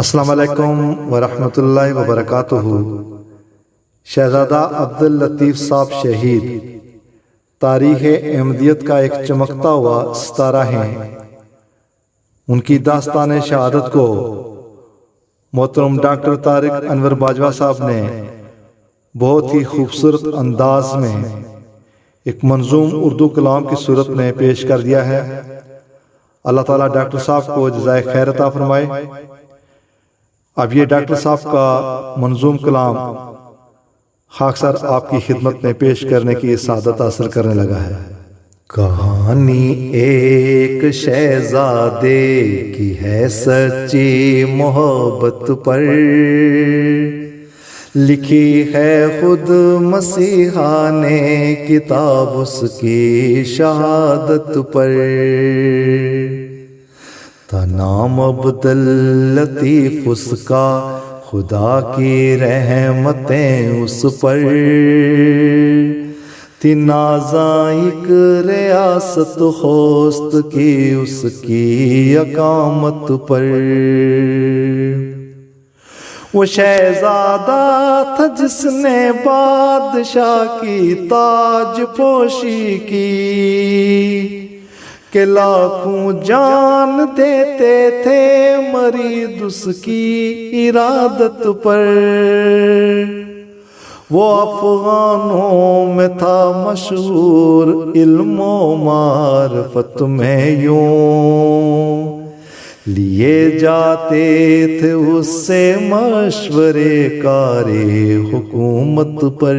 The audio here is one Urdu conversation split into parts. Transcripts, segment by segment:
السلام علیکم ورحمۃ اللہ وبرکاتہ۔ شہزادہ عبداللطیف صاحب شہید تاریخ احمدیت کا ایک چمکتا ہوا ستارہ ہیں۔ ان کی داستان شہادت کو محترم ڈاکٹر طارق انور باجوہ صاحب نے بہت ہی خوبصورت انداز میں ایک منظوم اردو کلام کی صورت میں پیش کر دیا ہے۔ اللہ تعالیٰ ڈاکٹر صاحب کو جزائے خیر عطا فرمائے۔ اب یہ ڈاکٹر صاحب کا منظوم کلام خاکسار آپ کی خدمت میں پیش کرنے کی سعادت حاصل کرنے لگا ہے۔ کہانی ایک شہزادے کی ہے سچی محبت پر، لکھی ہے خود مسیحا نے کتاب اس کی شہادت پر۔ تھا نام عبداللطیف اس کا، خدا کی رحمتیں اس پر تھی، نازائق ریاست خوست کی اس کی اقامت پر۔ وہ شہزادہ تھا جس نے بادشاہ کی تاج پوشی کی، کہ لاکھوں جان دیتے تھے مرید اس کی ارادت پر۔ وہ افغانوں میں تھا مشہور، علم و معرفت میں یوں لیے جاتے تھے اس سے مشورے کارے حکومت پر۔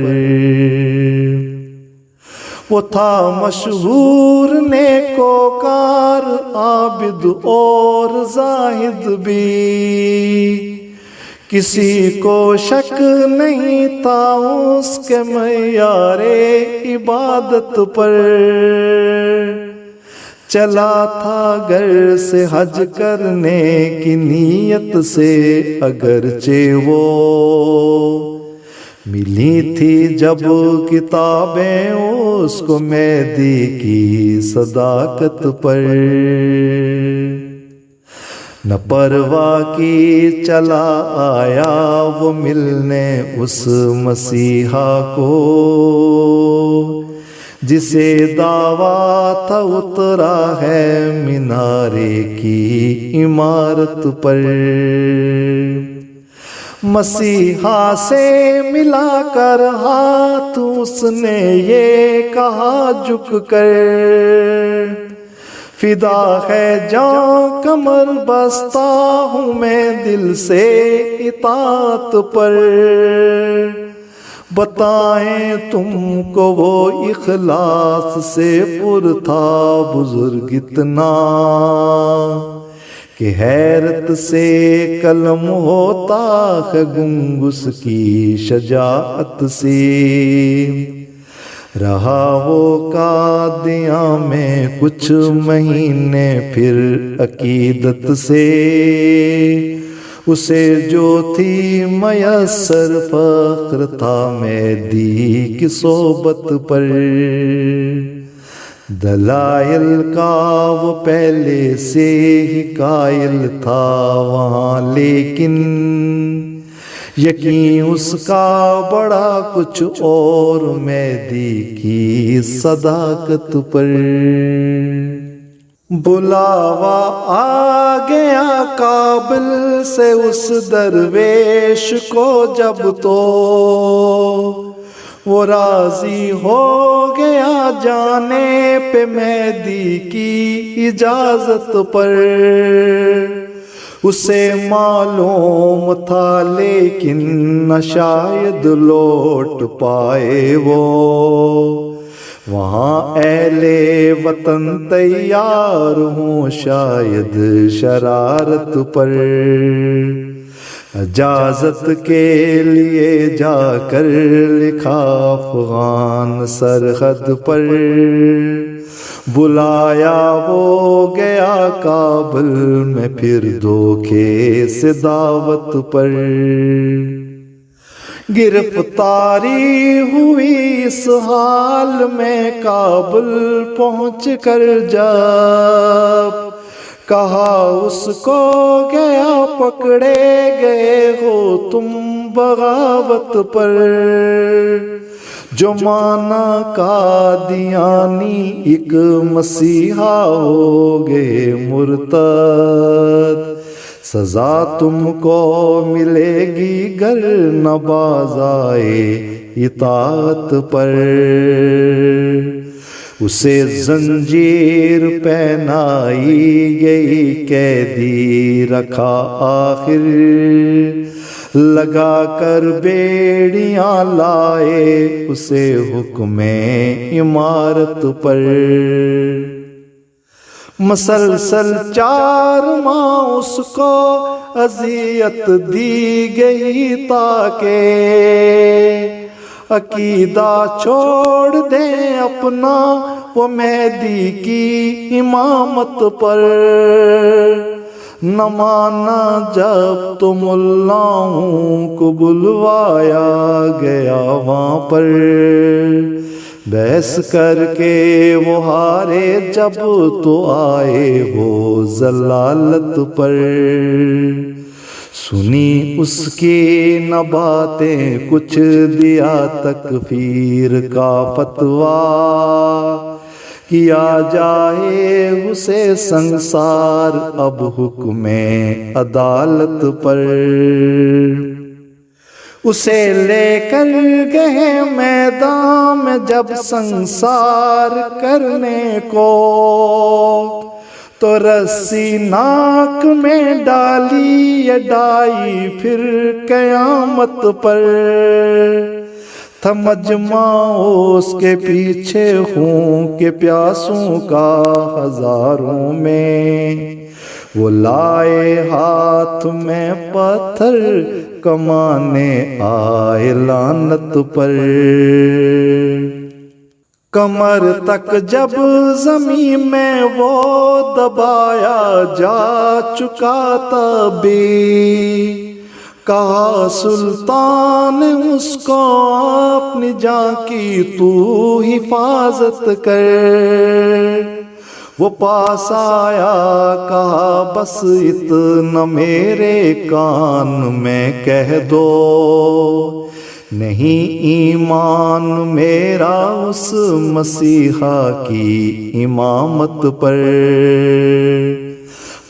وہ تھا مشہور نیکوکار، عابد اور زاہد بھی، کسی کو شک نہیں تھا اس کے معیار عبادت پر۔ چلا تھا گھر سے حج کرنے کی نیت سے، اگرچہ وہ ملی تھی جب کتابیں اس کو مہدی کی صداقت پر۔ نہ پرواہ کی چلا آیا وہ ملنے اس مسیحا کو، جسے دعویٰ تھا اترا ہے مینارے کی عمارت پر۔ مسیحا سے ملا کر ہاتھ اس نے یہ کہا جھک کر، فدا ہے جاں کمر بستہ ہوں میں دل سے اطاعت پر۔ بتائیں تم کو وہ اخلاص سے پر تھا بزرگ اتنا، کہ حیرت سے قلم ہوتا ہے گنگ اس کی شجاعت سے۔ رہا وہ قادیاں میں کچھ مہینے، پھر عقیدت سے اسے جو تھی میسر فخر تھا مہدی کی صحبت پر۔ دلائل کا وہ پہلے سے ہی قائل تھا وہاں، لیکن یقین اس کا بڑا کچھ اور مہدی کی صداقت پر۔ بلاوا آ گیا کابل سے اس درویش کو جب، تو وہ راضی ہو گیا جانے پہ مہدی کی اجازت پر۔ اسے معلوم تھا لیکن نہ شاید لوٹ پائے وہ، وہاں اہل وطن تیار ہوں شاید شرارت پر۔ اجازت کے لیے جا کر لکھا افغان سرحد پر، بلایا وہ گیا کابل میں پھر دھوکے سے دعوت پر۔ گرفتاری ہوئی اس حال میں کابل پہنچ کر جب، کہا اس کو گیا پکڑے گئے ہو تم بغاوت پر، جو مانا قادیانی ایک مسیحا ہو گئے مرتد، سزا تم کو ملے گی گر نہ باز آئے اطاعت پر۔ اسے زنجیر پہنائی گئی قیدی رکھا آخر، لگا کر بیڑیاں لائے اسے حکم امارت پر۔ مسلسل 4 ماہ اس کو اذیت دی گئی تاکہ عقیدہ چھوڑ دیں اپنا وہ مہدی کی امامت پر۔ نہ مانا جب تو ملاؤں کو بلوایا گیا وہاں پر، بحث کر کے وہ ہارے جب تو آئے وہ ضلالت پر۔ سنی اس کی نہ باتیں کچھ دیا تکفیر کا فتویٰ، کیا جائے اسے سنسار اب حکم عدالت پر۔ اسے لے کر گئے میدان میں جب سنسار کرنے کو، تو رسی ناک میں ڈالی ڈائی پھر قیامت پر۔ تھا مجمع اس کے پیچھے ہوں کہ پیاسوں کا ہزاروں میں، وہ لائے ہاتھ میں پتھر کمانے آئے لعنت پر۔ کمر تک جب زمین میں وہ دبایا جا چکا تبھی، کہا سلطان اس کو اپنی جان کی تو حفاظت کر۔ وہ پاس آیا کہا بس اتنا میرے کان میں کہہ دو، نہیں ایمان میرا اس مسیحا کی امامت پر۔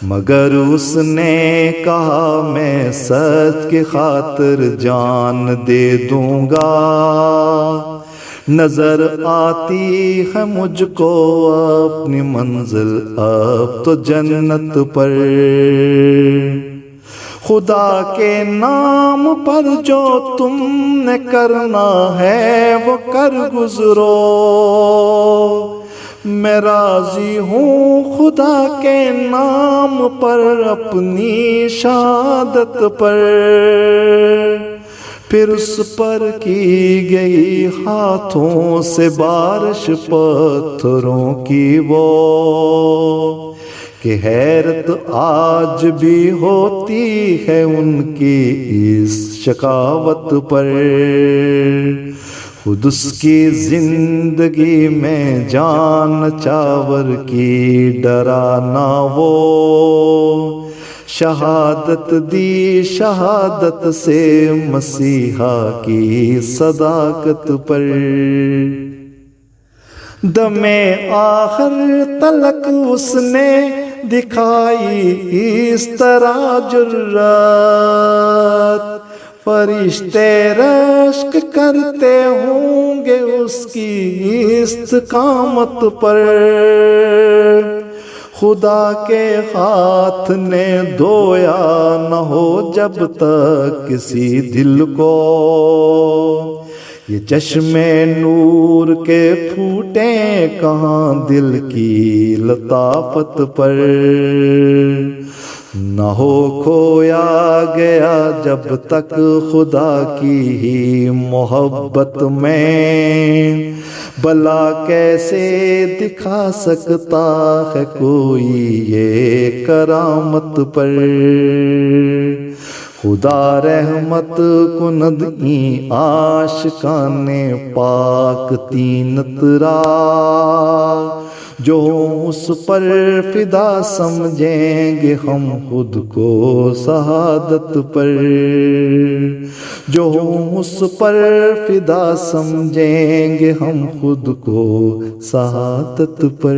مگر اس نے کہا میں سچ کی خاطر جان دے دوں گا، نظر آتی ہے مجھ کو اپنی منزل اب تو جنت پر۔ خدا کے نام پر جو تم نے کرنا ہے وہ کر گزرو، میں راضی ہوں خدا کے نام پر اپنی شہادت پر۔ پھر اس پر کی گئی ہاتھوں سے بارش پتھروں کی وہ، کہ حیرت آج بھی ہوتی ہے ان کی اس شقاوت پر۔ خود اس کی زندگی میں جان چاور کی ڈرا نہ وہ، شہادت دی شہادت سے مسیحا کی صداقت پر۔ دم آخر تلک اس نے دکھائی اس طرح جرات، فرشتے رشک کرتے ہوں گے اس کی استقامت پر۔ خدا کے ہاتھ نے دھویا نہ ہو جب تک کسی دل کو، یہ چشمے نور کے پھوٹیں کہاں دل کی لطافت پر۔ نہ ہو کھویا گیا جب تک خدا کی ہی محبت میں، بلا کیسے دکھا سکتا ہے کوئی یہ کرامت پر۔ خدا رحمت کند این عاشقان پاک تین ترا، جو اس پر فدا سمجھیں گے ہم خود کو شہادت پر، جو اس پر فدا سمجھیں گے ہم خود کو شہادت پر۔